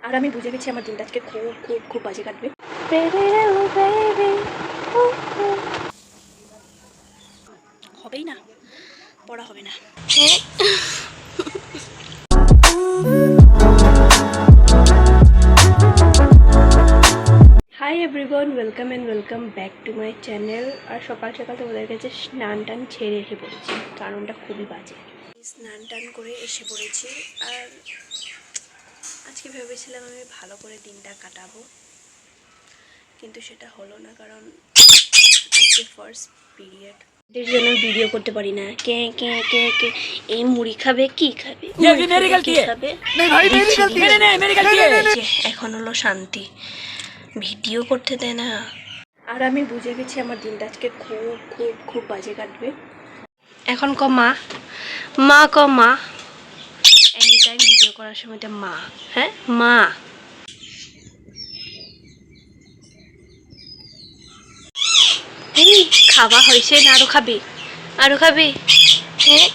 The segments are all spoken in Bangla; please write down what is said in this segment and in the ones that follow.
আর আমি বুঝে গেছি আমার দিনটা আজকে খুব খুব খুব বাজে কাটবে। হবেই না, পড়া হবে না। Hi everyone, welcome back to my channel. আর সকাল সকাল তোমাদের কাছে স্নান টান ছেড়ে এসে পড়েছি, কারণটা খুবই বাজে। স্নান টান করে এসে পড়েছি। আর আজকে ভেবেছিলাম আমি ভালো করে দিনটা কাটাবো, কিন্তু সেটা হলো না, কারণ আজকে ফার্স্ট পিরিয়ড। এর জন্য ভিডিও করতে পারি না। কে কে কে কে এই মুড়ি খাবে, কি খাবে, এখন হলো শান্তি, ভিডিও করতে দেয় না। আর আমি বুঝে গেছি আমার দিনটা আজকে খুব খুব খুব বাজে কাটবে। এখন ক মা, মা ক মা, এনি টাইম ভিডিও করার সময় মা, হ্যাঁ মা। খাওয়া হয়েছে না, আরো খাবি, আরো খাবি, হ্যাঁ।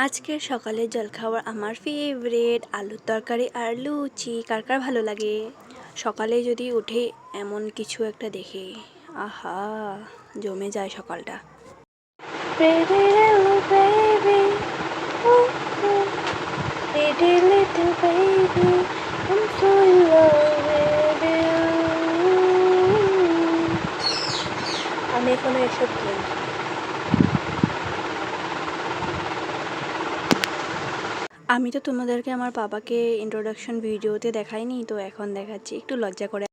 আজকের সকালের জলখাবার আমার ফেভারিট আলুর তরকারি আর লুচি। কার কার ভালো লাগে? সকালে যদি উঠে এমন কিছু একটা দেখে, আহা, জমে যায় সকালটা। আমি এখনো এসব গেম, আমি তো তোমাদেরকে আমার বাবাকে ইন্ট্রোডাকশন ভিডিওতে দেখাইনি, তো এখন দেখাচ্ছি, একটু লজ্জা করে।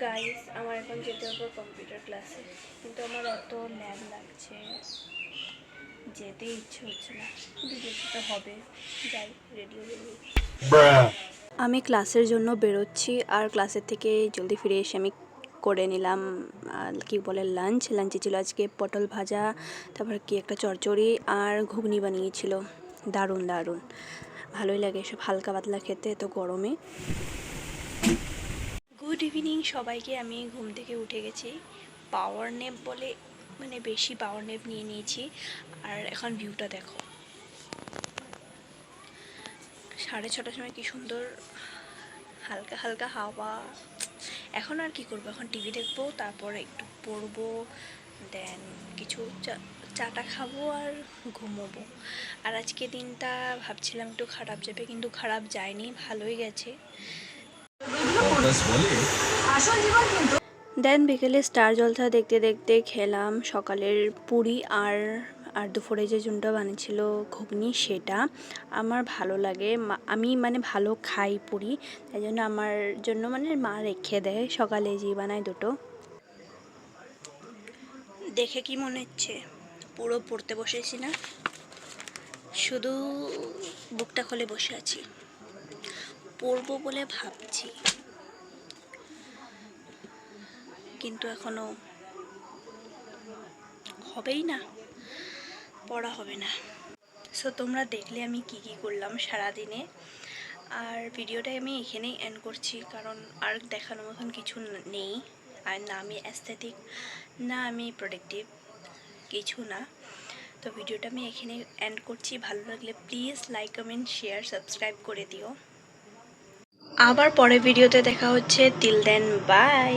গাইস, আমার এখন যেতে হবে কম্পিউটার ক্লাসে, কিন্তু আমার এত ল্যাব লাগছে, যেতে ইচ্ছে হচ্ছে না, কিন্তু যেতে তো হবে। যাই, রেডি হয়ে। আমি ক্লাসের জন্য বেরোচ্ছি, আর ক্লাসের থেকে জলদি ফিরে এসে আমি করে নিলাম কি বলে লাঞ্চে ছিল আজকে পটল ভাজা, তারপর কি একটা চচ্চড়ি আর ঘুগনি বানিয়েছিল। দারুণ দারুণ, ভালোই লাগে এসব হালকা পাতলা খেতে তো গরমে। গুড ইভিনিং সবাইকে। আমি ঘুম থেকে উঠে গেছি, পাওয়ার নেপ বলে মানে বেশি পাওয়ার নেপ নিয়ে নিয়েছি। আর এখন ভিউটা দেখো, 6:30টার সময় কি সুন্দর হালকা হালকা হাওয়া। এখন আর কি করবো, এখন টিভি দেখবো, তারপর একটু পড়বো, দেন কিছু চাটা খাবো আর ঘুমোবো। আর আজকে দিনটা ভাবছিলাম একটু খারাপ যাবে, কিন্তু খারাপ যায়নি, ভালোই গেছে। দেন বিকেলে স্টার জলসা দেখতে দেখতে খেলাম সকালের পুরি আর দুপুরে যে জুনটা বানিয়েছিল ঘুগনি, সেটা আমার ভালো লাগে। আমি মানে ভালো খাই পুরি, তাই জন্য আমার জন্য মানে মা রেখে দেয়, সকালে যে বানায় দুটো। দেখে কি মনে হচ্ছে পুরো পড়তে বসেছি না, শুধু বুকটা খুলে বসে আছি, পড়বো বলে ভাবছি, কিন্তু এখনো হবেই না, পড়া হবে না। সো তোমরা দেখলে আমি কি কি করলাম সারাদিনে। আর ভিডিওটা আমি এখানেই এন্ড করছি, কারণ আর দেখানোর মতন কিছু নেই। আর না আমি অ্যাস্থেটিক, না আমি প্রোডাক্টিভ, কিছু না। তো ভিডিওটা আমি এখানে এন্ড করছি। ভালো লাগলে please like, comment, share, subscribe করে দিও। আবার পরের ভিডিওতে দেখা হচ্ছে। Till then, by.